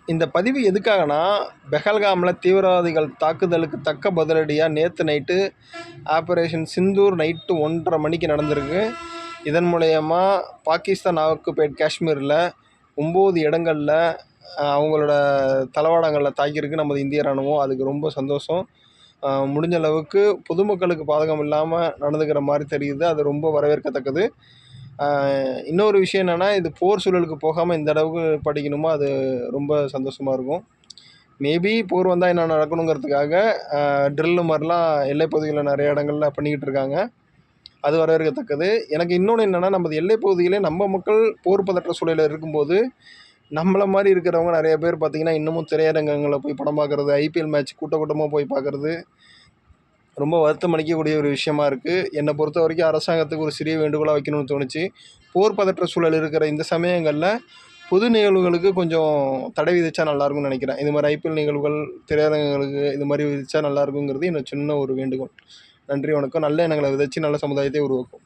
இந்த பதிவு எதுக்காகனா, பெஹல்காமில் தீவிரவாதிகள் தாக்குதலுக்கு தக்க பதிலடியாக நேற்று நைட்டு ஆப்ரேஷன் சிந்தூர் நைட்டு 1:30 மணிக்கு நடந்திருக்கு. இதன் மூலயமா பாகிஸ்தான் ஆக்குபைடு காஷ்மீரில் 9 இடங்களில் அவங்களோட தளவாடங்களில் தாக்கியிருக்கு நமது இந்திய ராணுவம். அதுக்கு ரொம்ப சந்தோஷம். முடிஞ்ச அளவுக்கு பொதுமக்களுக்கு பாதகம் இல்லாமல் நடந்துக்கிற மாதிரி தெரியுது. அது ரொம்ப வரவேற்கத்தக்கது. இன்னொரு விஷயம் என்னென்னா, இது போர் சூழலுக்கு போகாமல் இந்த அளவுக்கு படிக்கணுமோ அது ரொம்ப சந்தோஷமாக இருக்கும். மேபி போர் வந்தால் என்ன நடக்கணுங்கிறதுக்காக ட்ரில்லு மாதிரிலாம் எல்லைப்பகுதிகளில் நிறைய இடங்களில் பண்ணிக்கிட்டு இருக்காங்க. அது வரவேற்கத்தக்கது. எனக்கு இன்னொன்று என்னென்னா, நமது எல்லைப்பகுதியிலே நம்ம மக்கள் போர் பதற்ற சூழலில் இருக்கும்போது நம்மளை மாதிரி இருக்கிறவங்க நிறைய பேர் பார்த்திங்கன்னா இன்னமும் திரையரங்கங்களில் போய் படம் பார்க்குறது, ஐபிஎல் மேட்ச் கூட்டமாக போய் பார்க்குறது ரொம்ப வருத்தம் அளிக்கக்கூடிய ஒரு விஷயமா இருக்குது. என்னை பொறுத்த வரைக்கும் அரசாங்கத்துக்கு ஒரு சிறிய வேண்டுகோளாக வைக்கணும்னு தோணுச்சு. போர் பதற்ற சூழல் இருக்கிற இந்த சமயங்களில் பொது நிகழ்வுகளுக்கு கொஞ்சம் தடை விதிச்சா நல்லாயிருக்கும்னு நினைக்கிறேன். இது மாதிரி ஐபிஎல் நிகழ்வுகள், திரையரங்குகளுக்கு இது மாதிரி விதிச்சா நல்லாயிருக்குங்கிறது என்னோட சின்ன ஒரு வேண்டுகோள். நன்றி, வணக்கம். நல்ல எண்ணங்களை விதைச்சு நல்ல சமுதாயத்தை உருவாக்கும்.